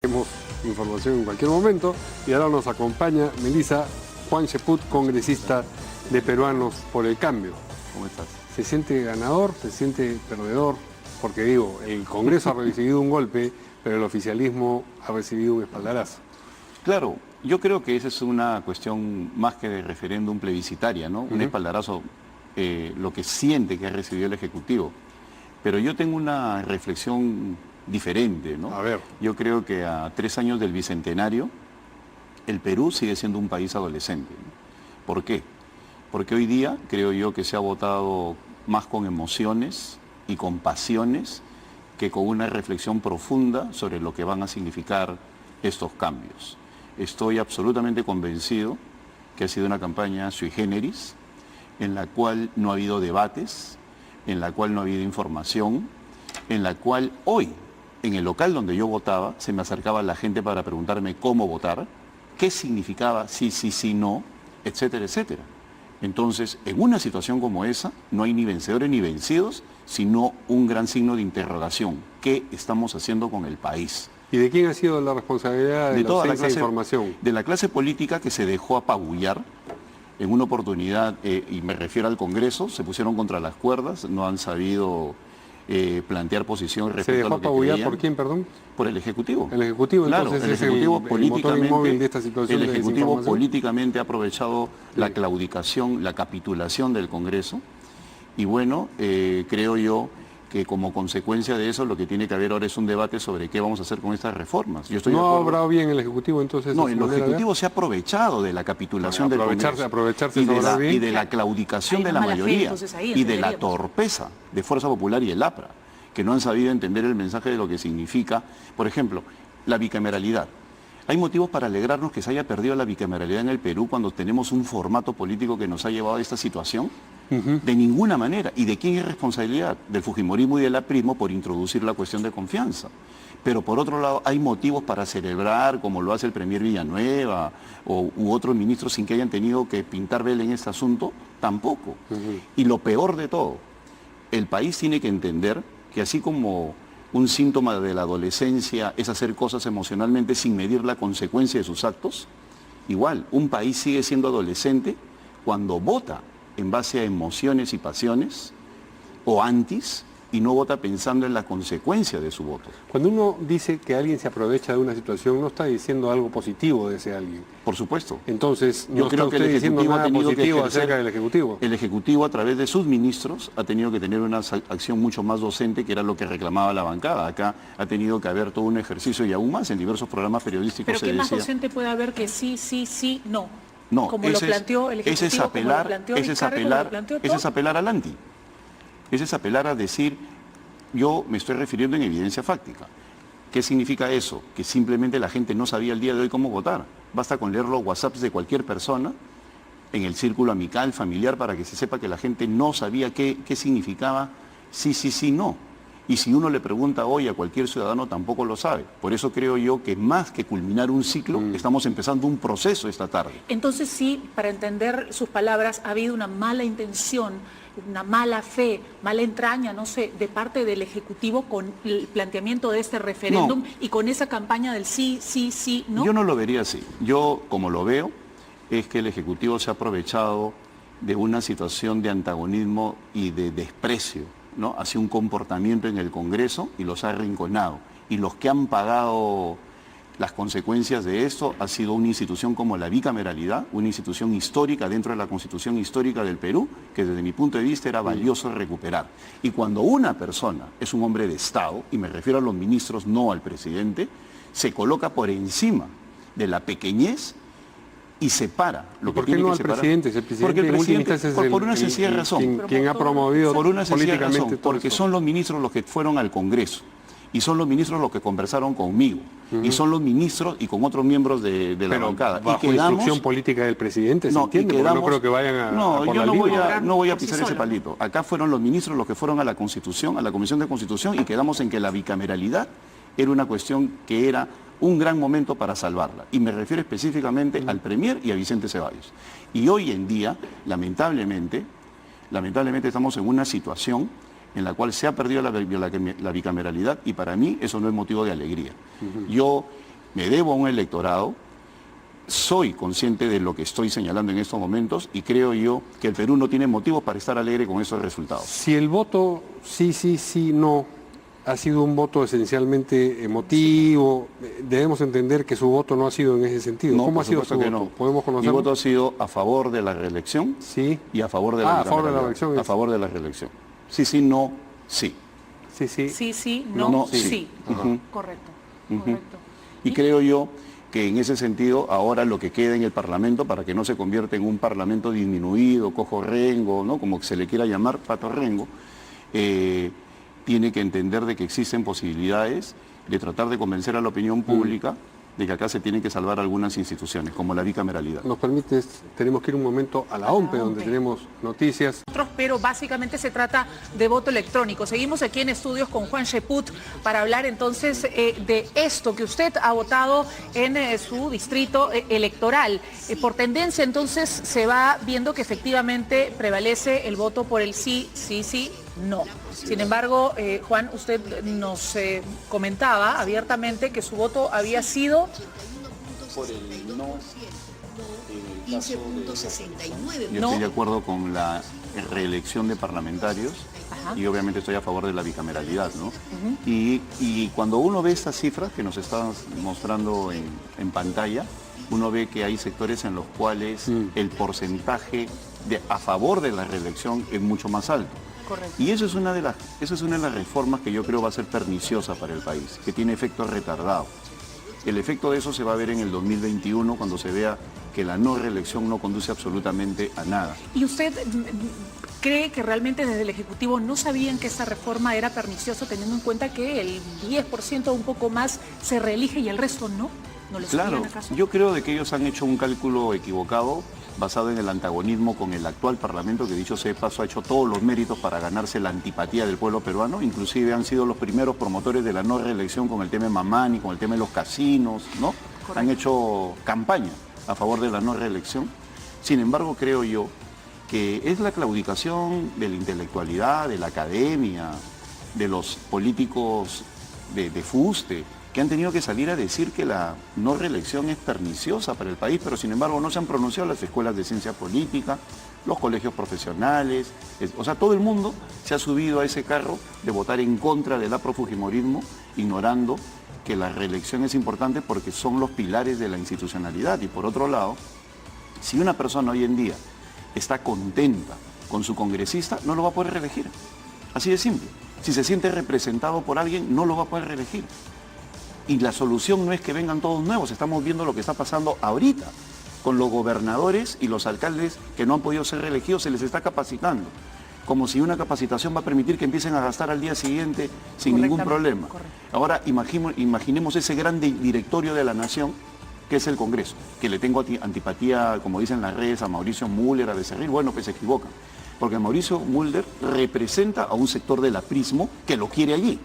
Tenemos información en cualquier momento y ahora nos acompaña Melissa Juan Cheput, congresista de Peruanos por el Cambio. ¿Cómo estás? ¿Se siente ganador? ¿Se siente perdedor? Porque digo, el Congreso ha recibido un golpe, pero el oficialismo ha recibido un espaldarazo. Claro, yo creo que esa es una cuestión más que de referéndum plebiscitaria, ¿no? Un espaldarazo, lo que siente que ha recibido el Ejecutivo. Pero yo tengo una reflexión diferente, ¿no? A ver. Yo creo que a 3 años del Bicentenario, el Perú sigue siendo un país adolescente, ¿no? ¿Por qué? Porque hoy día creo yo que se ha votado más con emociones y con pasiones que con una reflexión profunda sobre lo que van a significar estos cambios. Estoy absolutamente convencido que ha sido una campaña sui generis, en la cual no ha habido debates, en la cual no ha habido información, en la cual hoy, en el local donde yo votaba, se me acercaba la gente para preguntarme cómo votar, qué significaba sí, sí, sí, no, etcétera, etcétera. Entonces, en una situación como esa, no hay ni vencedores ni vencidos, sino un gran signo de interrogación. ¿Qué estamos haciendo con el país? ¿Y de quién ha sido la responsabilidad de toda la la ausencia de clase, información? de la clase política que se dejó apabullar en una oportunidad, y me refiero al Congreso, se pusieron contra las cuerdas, no han sabido plantear posición ¿Se respecto dejó a lo que apabullar creían. por quién, perdón? Por el Ejecutivo. El Ejecutivo, Claro, entonces, el Ejecutivo es el motor inmóvil de esta situación el de Ejecutivo desinformación. políticamente ha aprovechado Sí. la claudicación, la capitulación del Congreso. Y bueno, creo yo que como consecuencia de eso lo que tiene que haber ahora es un debate sobre qué vamos a hacer con estas reformas. Yo estoy de ¿No ha acuerdo. obrado bien el Ejecutivo entonces? No, en el su manera de Ejecutivo se ha aprovechado de la capitulación del Congreso aprovecharse y de, es obrar bien. y de la claudicación Hay de una la mala fe, mayoría entonces, ahí y de la entenderíamos. torpeza de Fuerza Popular y el APRA, que no han sabido entender el mensaje de lo que significa, por ejemplo, la bicameralidad. Hay motivos para alegrarnos que se haya perdido la bicameralidad en el Perú cuando tenemos un formato político que nos ha llevado a esta situación. De ninguna manera. ¿Y de quién es responsabilidad? Del fujimorismo y del aprismo por introducir la cuestión de confianza. Pero por otro lado hay motivos para celebrar, como lo hace el premier Villanueva u otros ministros sin que hayan tenido que pintar vela en este asunto, tampoco. Y lo peor de todo, el país tiene que entender que así como un síntoma de la adolescencia es hacer cosas emocionalmente sin medir la consecuencia de sus actos, igual, un país sigue siendo adolescente cuando vota en base a emociones y pasiones o antis y no vota pensando en la consecuencia de su voto. Cuando uno dice que alguien se aprovecha de una situación, no está diciendo algo positivo de ese alguien. Por supuesto. Entonces, Yo no creo está que usted el diciendo Ejecutivo ha nada tenido que positivo ejercer, acerca del Ejecutivo. el Ejecutivo a través de sus ministros ha tenido que tener una acción mucho más docente, que era lo que reclamaba la bancada. Acá ha tenido que haber todo un ejercicio y aún más en diversos programas periodísticos. Pero se ¿qué más decía, docente puede haber que sí, sí, sí, no? no, Como lo planteó el Ejecutivo, ese es como lo planteó Vizcarra, como lo planteó ese es todo. apelar al anti. Ese es apelar a decir, yo me estoy refiriendo en evidencia fáctica. ¿Qué significa eso? Que simplemente la gente no sabía el día de hoy cómo votar. Basta con leer los WhatsApps de cualquier persona en el círculo amical, familiar, para que se sepa que la gente no sabía qué significaba sí, sí, sí, no. Y si uno le pregunta hoy a cualquier ciudadano, tampoco lo sabe. Por eso creo yo que más que culminar un ciclo, estamos empezando un proceso esta tarde. Entonces sí, para entender sus palabras, ha habido una mala intención, una mala fe, mala entraña, no sé, de parte del Ejecutivo con el planteamiento de este referéndum y con esa campaña del sí, sí, sí, no. Yo no lo vería así. Yo, como lo veo, es que el Ejecutivo se ha aprovechado de una situación de antagonismo y de desprecio, ¿no?, hacia un comportamiento en el Congreso y los ha arrinconado. Y los que han pagado las consecuencias de esto ha sido una institución como la bicameralidad, una institución histórica dentro de la Constitución histórica del Perú, que desde mi punto de vista era valioso recuperar. Y cuando una persona es un hombre de Estado, y me refiero a los ministros, no al presidente, se coloca por encima de la pequeñez y separa lo que ¿Por qué tiene no que al separar. presidente? Si el presidente Porque el en última presidente, instancia es por una sencilla razón. quien ha promovido Por una sencilla políticamente razón, todo porque esto. son los ministros los que fueron al Congreso y son los ministros los que conversaron conmigo y son los ministros y con otros miembros de la Pero bancada. bajo y quedamos, instrucción política del presidente, ¿se no, y entiende? Porque no quedamos- creo que vayan a No, por yo la no voy, línea. no voy a por sí pisar ese solo. palito. Acá fueron los ministros los que fueron a la Constitución, a la Comisión de Constitución, y quedamos en que la bicameralidad era una cuestión que era un gran momento para salvarla. Y me refiero específicamente al Premier y a Vicente Ceballos. Y hoy en día, lamentablemente estamos en una situación en la cual se ha perdido la bicameralidad y para mí eso no es motivo de alegría. Yo me debo a un electorado, soy consciente de lo que estoy señalando en estos momentos y creo yo que el Perú no tiene motivos para estar alegre con esos resultados. Si el voto sí, sí, sí, no, ha sido un voto esencialmente emotivo, debemos entender que su voto no ha sido en ese sentido. No, ¿Cómo ha por sido su supuesto que voto? no. ¿Podemos Mi conocerlo? voto ha sido a favor de la reelección Sí. y a favor de Ah, la a favor de la bicameralidad. reelección. A favor de la reelección. Sí, sí, no, sí. Sí, sí. Sí, sí, No, no, sí. sí. Ujú. Correcto, Ujú. correcto. Y creo yo que en ese sentido ahora lo que queda en el Parlamento, para que no se convierta en un Parlamento disminuido, cojo rengo, ¿no? Como se le quiera llamar, pato rengo, tiene que entender de que existen posibilidades de tratar de convencer a la opinión pública de que acá se tienen que salvar algunas instituciones, como la bicameralidad. Nos permites, tenemos que ir un momento a la OMPE, donde tenemos noticias. Pero básicamente se trata de voto electrónico. Seguimos aquí en estudios con Juan Cheput para hablar entonces de esto que usted ha votado en su distrito electoral. Por tendencia entonces se va viendo que efectivamente prevalece el voto por el sí, sí, sí, no. Sin embargo, Juan, usted nos comentaba abiertamente que su voto había sido Por el no, en el caso de... Yo No. estoy de acuerdo con la reelección de parlamentarios. Ajá. Y obviamente estoy a favor de la bicameralidad, ¿no? Y cuando uno ve estas cifras que nos están mostrando en pantalla, uno ve que hay sectores en los cuales el porcentaje a favor de la reelección es mucho más alto. Correcto. Y eso es una de las reformas que yo creo va a ser perniciosa para el país, que tiene efecto retardado. El efecto de eso se va a ver en el 2021 cuando se vea que la no reelección no conduce absolutamente a nada. ¿Y usted cree que realmente desde el Ejecutivo no sabían que esta reforma era perniciosa, teniendo en cuenta que el 10% o un poco más se reelige y el resto no? ¿No lo Claro, sabían acaso? yo creo de que ellos han hecho un cálculo equivocado basado en el antagonismo con el actual Parlamento, que dicho sea de paso ha hecho todos los méritos para ganarse la antipatía del pueblo peruano, inclusive han sido los primeros promotores de la no reelección con el tema de Mamani, con el tema de los casinos, ¿no? Correcto. Han hecho campaña a favor de la no reelección. Sin embargo, creo yo que es la claudicación de la intelectualidad, de la academia, de los políticos de fuste, que han tenido que salir a decir que la no reelección es perniciosa para el país, pero sin embargo no se han pronunciado las escuelas de ciencia política, los colegios profesionales, o sea, todo el mundo se ha subido a ese carro de votar en contra del afrofujimorismo, ignorando que la reelección es importante porque son los pilares de la institucionalidad. Y por otro lado, si una persona hoy en día está contenta con su congresista, no lo va a poder reelegir. Así de simple. Si se siente representado por alguien, no lo va a poder reelegir. Y la solución no es que vengan todos nuevos, estamos viendo lo que está pasando ahorita con los gobernadores y los alcaldes que no han podido ser reelegidos, se les está capacitando, como si una capacitación va a permitir que empiecen a gastar al día siguiente sin ningún problema. Correcto. Ahora imaginemos ese gran directorio de la nación que es el Congreso, que le tengo antipatía, como dicen las redes, a Mauricio Müller, a Becerril, bueno, pues se equivocan, porque Mauricio Müller representa a un sector del aprismo que lo quiere allí.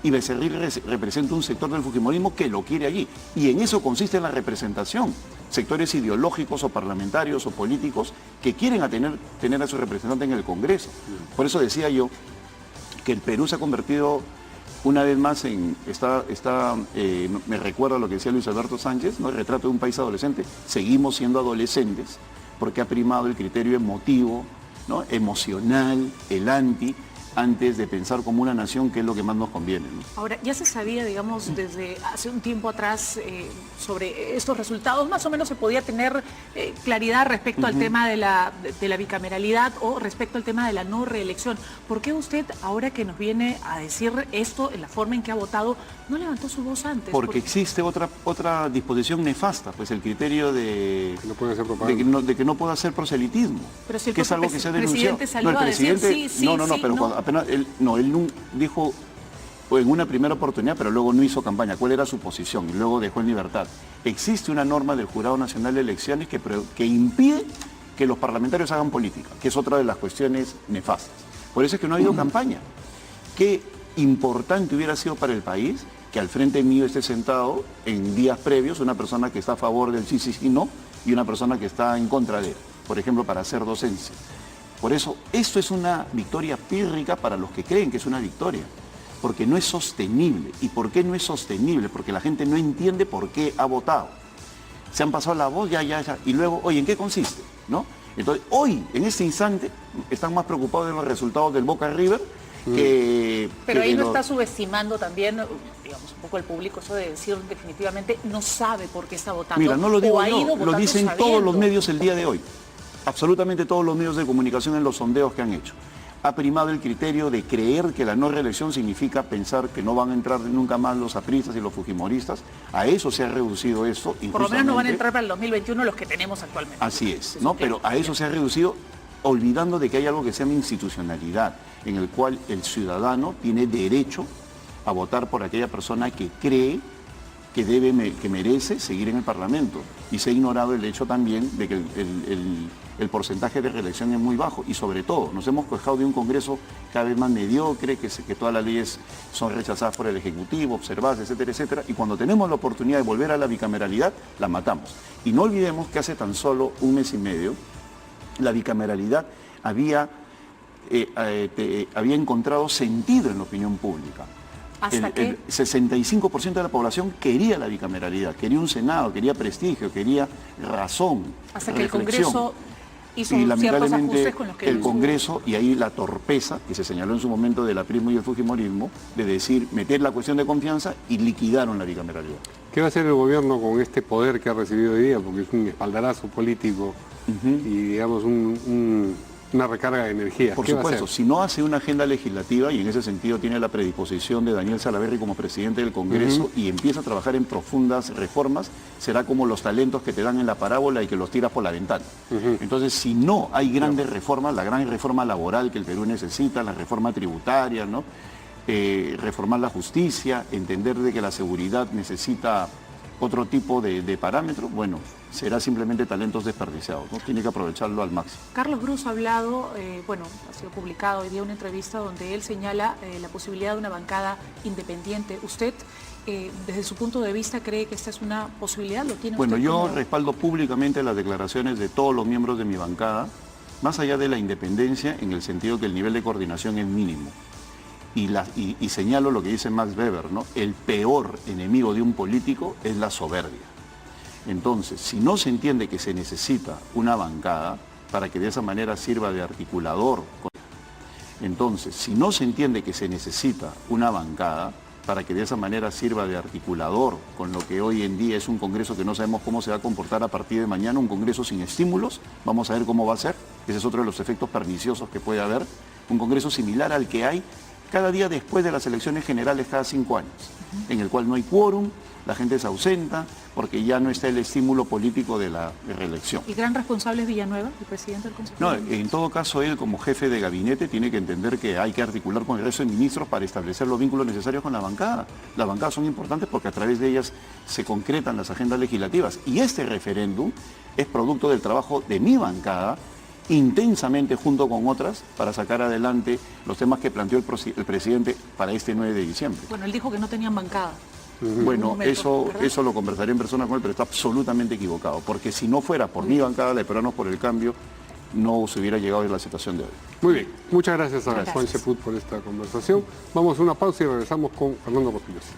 Y Becerril representa un sector del fujimorismo que lo quiere allí. Y en eso consiste la representación. Sectores ideológicos o parlamentarios o políticos que quieren tener a su representante en el Congreso. Por eso decía yo que el Perú se ha convertido una vez más me recuerda lo que decía Luis Alberto Sánchez, ¿no? El retrato de un país adolescente. Seguimos siendo adolescentes porque ha primado el criterio emotivo, ¿no? Emocional, el antes de pensar como una nación, que es lo que más nos conviene, ¿no? Ahora, ya se sabía, digamos, desde hace un tiempo atrás sobre estos resultados, más o menos se podía tener claridad respecto al tema de la bicameralidad o respecto al tema de la no reelección. ¿Por qué usted, ahora que nos viene a decir esto, en la forma en que ha votado, no levantó su voz antes? Porque existe otra disposición nefasta, pues el criterio de Que no puede hacer propaganda. de que no pueda hacer proselitismo, Pero si el que es algo que se ha denunciado. presidente salió a decir sí, sí, no, sí, pero no. cuando apenas él dijo en una primera oportunidad, pero luego no hizo campaña, cuál era su posición, y luego dejó en libertad. Existe una norma del Jurado Nacional de Elecciones que impide que los parlamentarios hagan política, que es otra de las cuestiones nefastas. Por eso es que no ha habido campaña. Qué importante hubiera sido para el país que al frente mío esté sentado en días previos una persona que está a favor del sí, sí, sí, no, y una persona que está en contra de él, por ejemplo, para hacer docencia. Por eso, esto es una victoria pírrica para los que creen que es una victoria. porque no es sostenible. ¿Y por qué no es sostenible? Porque la gente no entiende por qué ha votado. Se han pasado la voz, ya, y luego, oye, ¿en qué consiste? ¿No? Entonces, hoy, en este instante, están más preocupados de los resultados del Boca River que... Pero ahí no está subestimando también, digamos, un poco el público, eso de decir definitivamente no sabe por qué está votando. Mira, no lo digo o ha ido yo, lo votando dicen sabiendo. todos los medios el día de hoy. Absolutamente todos los medios de comunicación en los sondeos que han hecho. Ha primado el criterio de creer que la no reelección significa pensar que no van a entrar nunca más los apristas y los fujimoristas. A eso se ha reducido esto. Por lo menos no van a entrar para el 2021 los que tenemos actualmente. Así es, ¿no? Pero a eso se ha reducido, olvidando de que hay algo que se llama institucionalidad, en el cual el ciudadano tiene derecho a votar por aquella persona que cree que que merece seguir en el Parlamento. Y se ha ignorado el hecho también de que el porcentaje de reelección es muy bajo. Y sobre todo, nos hemos quejado de un Congreso cada vez más mediocre, que todas las leyes son rechazadas por el Ejecutivo, observadas, etcétera, etcétera. Y cuando tenemos la oportunidad de volver a la bicameralidad, la matamos. Y no olvidemos que hace tan solo un mes y medio, la bicameralidad había encontrado sentido en la opinión pública. ¿Hasta qué? El 65% de la población quería la bicameralidad, quería un Senado, quería prestigio, quería razón, hasta que reflexión. el Congreso hizo Y ciertos lamentablemente ajustes con los que... el Congreso, y ahí la torpeza que se señaló en su momento del aprismo y el fujimorismo, de decir, meter la cuestión de confianza y liquidaron la bicameralidad. ¿Qué va a hacer el gobierno con este poder que ha recibido hoy día? Porque es un espaldarazo político y, digamos, una recarga de energía. Por ¿Qué va a supuesto, hacer? si no hace una agenda legislativa, y en ese sentido tiene la predisposición de Daniel Salaverry como presidente del Congreso, y empieza a trabajar en profundas reformas, será como los talentos que te dan en la parábola y que los tiras por la ventana. Entonces, si no hay grandes reformas, la gran reforma laboral que el Perú necesita, la reforma tributaria, ¿no? Reformar la justicia, entender de que la seguridad necesita otro tipo de parámetros, bueno, será simplemente talentos desperdiciados, ¿no? Tiene que aprovecharlo al máximo. Carlos Brus ha hablado, ha sido publicado hoy día una entrevista donde él señala la posibilidad de una bancada independiente. ¿Usted, desde su punto de vista, cree que esta es una posibilidad? ¿Lo tiene Bueno, usted yo como... respaldo públicamente las declaraciones de todos los miembros de mi bancada, más allá de la independencia, en el sentido que el nivel de coordinación es mínimo. Y señalo lo que dice Max Weber, ¿no? El peor enemigo de un político es la soberbia. Entonces, si no se entiende que se necesita una bancada para que de esa manera sirva de articulador, entonces, si no se entiende que se necesita una bancada para que de esa manera sirva de articulador con lo que hoy en día es un Congreso que no sabemos cómo se va a comportar a partir de mañana, un Congreso sin estímulos, vamos a ver cómo va a ser, ese es otro de los efectos perniciosos que puede haber, un Congreso similar al que hay cada día después de las elecciones generales cada 5 años, en el cual no hay quórum, la gente se ausenta, porque ya no está el estímulo político de la reelección. ¿El gran responsable es Villanueva, el presidente del Consejo? No, en todo caso él como jefe de gabinete tiene que entender que hay que articular con el resto de ministros para establecer los vínculos necesarios con la bancada. Las bancadas son importantes porque a través de ellas se concretan las agendas legislativas. Y este referéndum es producto del trabajo de mi bancada, intensamente junto con otras, para sacar adelante los temas que planteó el presidente para este 9 de diciembre. Bueno, él dijo que no tenían bancada. Bueno, eso lo conversaré en persona con él, pero está absolutamente equivocado, porque si no fuera por mi bancada de Peruanos por el Cambio, no se hubiera llegado a la situación de hoy. Muy bien, muchas gracias a Gracias. Juan Cheput por esta conversación. Vamos a una pausa y regresamos con Fernando Rospigliosi.